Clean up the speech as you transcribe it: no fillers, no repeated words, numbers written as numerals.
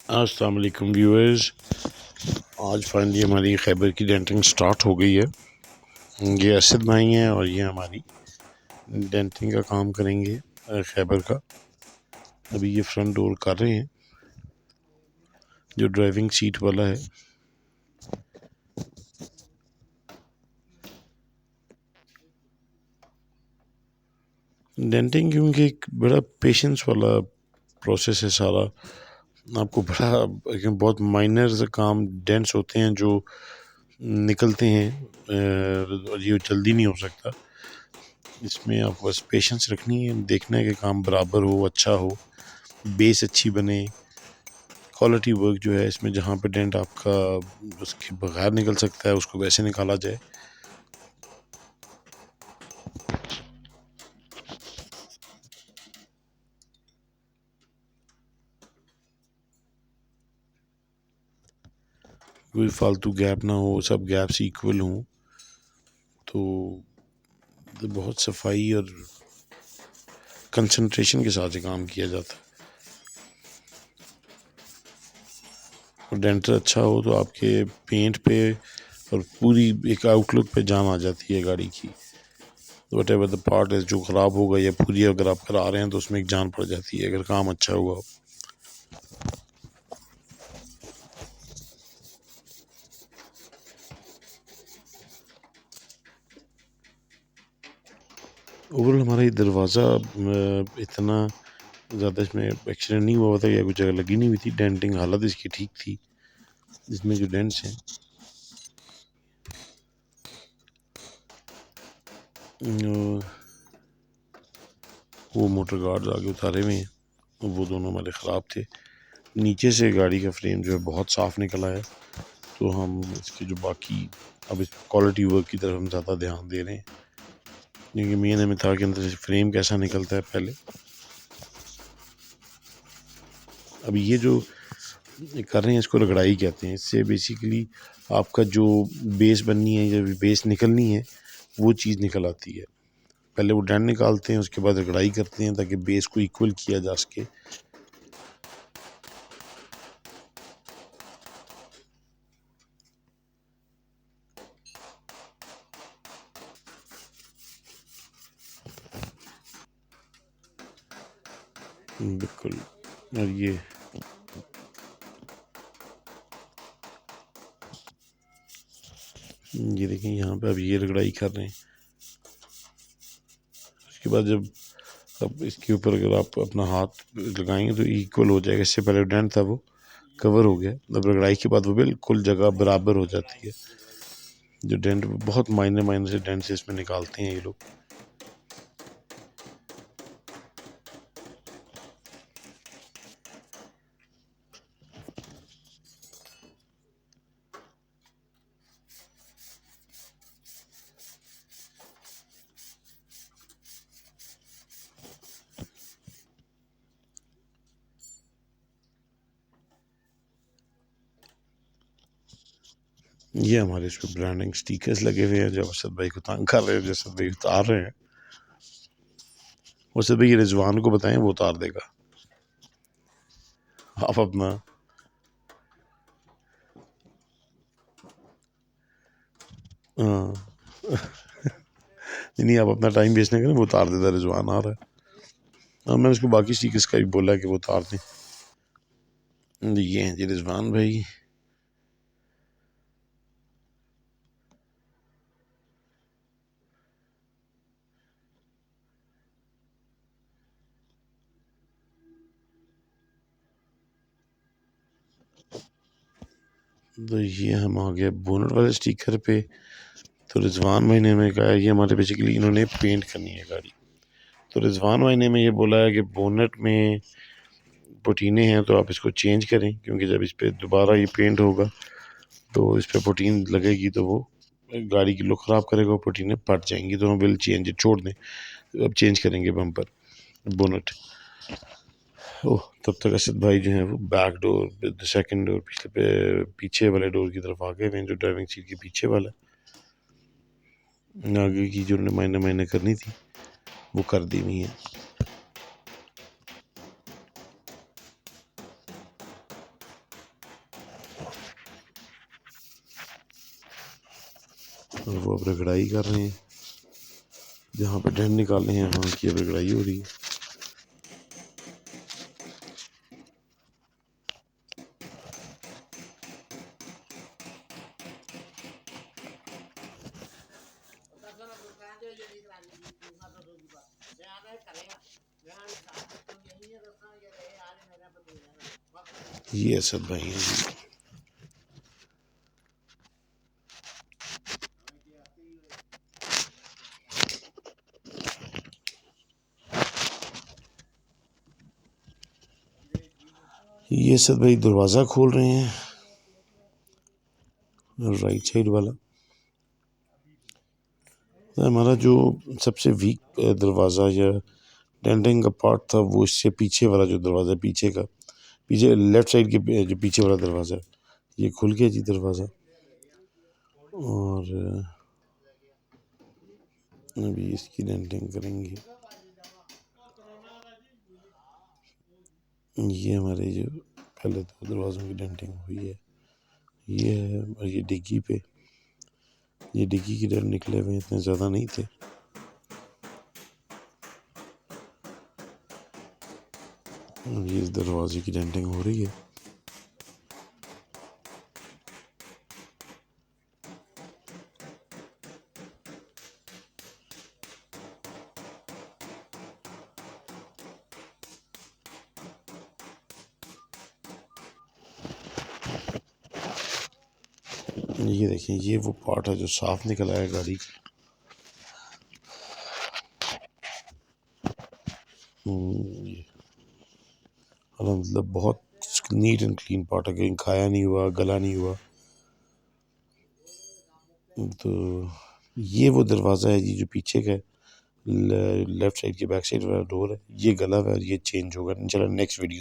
अस्सलाम वालेकुम व्यूअर्स। आज फाइनली हमारी खैबर की डेंटिंग स्टार्ट हो गई है। ये असद भाई हैं और ये हमारी डेंटिंग का काम करेंगे खैबर का। अभी ये फ्रंट डोर कर रहे हैं, जो ड्राइविंग सीट वाला है। डेंटिंग क्योंकि एक बड़ा पेशेंस वाला प्रोसेस है सारा। आपको बड़ा बहुत माइनर से काम डेंट्स होते हैं जो निकलते हैं, और ये जल्दी नहीं हो सकता। इसमें आपको बस पेशेंस रखनी है, देखना है कि काम बराबर हो, अच्छा हो, बेस अच्छी बने। क्वालिटी वर्क जो है इसमें, जहाँ पे डेंट आपका उसके बगैर निकल सकता है उसको वैसे निकाला जाए। कोई फालतू गैप ना हो, सब गैप्स इक्वल हों। तो बहुत सफाई और कंसंट्रेशन के साथ ये काम किया जाता है। और डेंटर अच्छा हो तो आपके पेंट पे और पूरी एक आउटलुक पे जान आ जाती है गाड़ी की। वट एवर द पार्ट है जो ख़राब होगा या पूरी अगर आप करा रहे हैं तो उसमें एक जान पड़ जाती है अगर काम अच्छा हुआ। ओवरऑल हमारा ये दरवाज़ा इतना ज़्यादा इसमें एक्सीडेंट नहीं हुआ था या कुछ जगह लगी नहीं हुई थी। डेंटिंग हालत इसकी ठीक थी। इसमें जो डेंट्स हैं वो मोटर गार्ड आगे उतारे हुए हैं, वो दोनों हमारे ख़राब थे। नीचे से गाड़ी का फ्रेम जो है बहुत साफ़ निकला है। तो हम इसकी जो बाकी अब इस क्वालिटी वर्क की तरफ हम ज़्यादा ध्यान दे रहे हैं, क्योंकि मेन हमें था कि अंदर से फ्रेम कैसा निकलता है पहले। अब ये जो कर रहे हैं इसको रगड़ाई कहते हैं। इससे बेसिकली आपका जो बेस बननी है या बेस निकलनी है वो चीज़ निकल आती है। पहले वो डेंट निकालते हैं, उसके बाद रगड़ाई करते हैं ताकि बेस को इक्वल किया जा सके। बिल्कुल। और ये देखें यहाँ पे अब ये रगड़ाई कर रहे हैं। उसके बाद जब अब इसके ऊपर अगर आप अपना हाथ लगाएंगे तो इक्वल हो जाएगा। इससे पहले डेंट था वो कवर हो गया, अब रगड़ाई के बाद वो बिल्कुल जगह बराबर हो जाती है। जो डेंट बहुत माइनर माइनर से डेंट से इसमें निकालते हैं ये लोग। ये हमारे इस पर ब्रांडिंग स्टिकर्स लगे हुए हैं जो असद भाई को तंग कर रहे हैं, जो असद भाई उतार रहे हैं। असद भाई ये रिजवान को बताएं, वो उतार देगा। आप अपना हाँ नहीं, आप अपना टाइम वेस्ट नहीं करें, वो उतार देता। रिजवान आ रहा है और मैंने उसको बाकी स्टिकर्स का भी बोला कि वो उतार दें। ये हैं जी रिजवान भाई। तो ये हम आ गए बोनट वाले स्टिकर पे। तो रिजवान भाई ने हमें कहा, ये हमारे बेसिकली इन्होंने पेंट करनी है गाड़ी। तो रिजवान भाई ने हमें ये बोला है कि बोनट में पुटीने हैं तो आप इसको चेंज करें, क्योंकि जब इस पर दोबारा ये पेंट होगा तो इस पर पुटीन लगेगी तो वो गाड़ी की लुक ख़राब करेगा, पुटीने फट जाएंगी। तो हम बिल चेंज छोड़ दें, अब चेंज करेंगे बम्पर बोनट। ओह, तब तक असद भाई जो है वो बैक डोर, सेकंड डोर, पीछे वाले डोर की तरफ आ गए हैं, जो ड्राइविंग सीट के पीछे वाला। आगे की जो मायने मायने करनी थी वो कर दी हुई है। और वो अब रगड़ाई कर रहे हैं, जहाँ पे डेंट निकालने हैं वहाँ की अब रगड़ाई हो रही है। ये सब भाई हैं जी। ये सब भाई दरवाज़ा खोल रहे हैं, राइट साइड वाला। तो हमारा जो सबसे वीक दरवाज़ा या डेंटिंग का पार्ट था वो इससे पीछे वाला जो दरवाज़ा पीछे का, पीछे लेफ्ट साइड के जो पीछे वाला दरवाज़ा है, ये खुल गया जी दरवाज़ा। और अभी इसकी डेंटिंग करेंगे। ये हमारे जो पहले दो दरवाज़ों की डेंटिंग हुई है, ये है। और ये डिग्गी पे, ये डिग्गी की डेंट निकले हुए इतने ज़्यादा नहीं थे। और ये इस दरवाजे की डेंटिंग हो रही है। ये देखें, ये वो पार्ट है जो साफ निकल आया गाड़ी का। ये मतलब बहुत नीट एंड क्लीन पार्ट है, कहीं खाया नहीं हुआ, गला नहीं हुआ। तो ये वो दरवाज़ा है जी जो पीछे का लेफ्ट साइड के बैक साइड वाला डोर है, ये गला हुआ है, ये चेंज होगा इंशाल्लाह नेक्स्ट वीडियो में।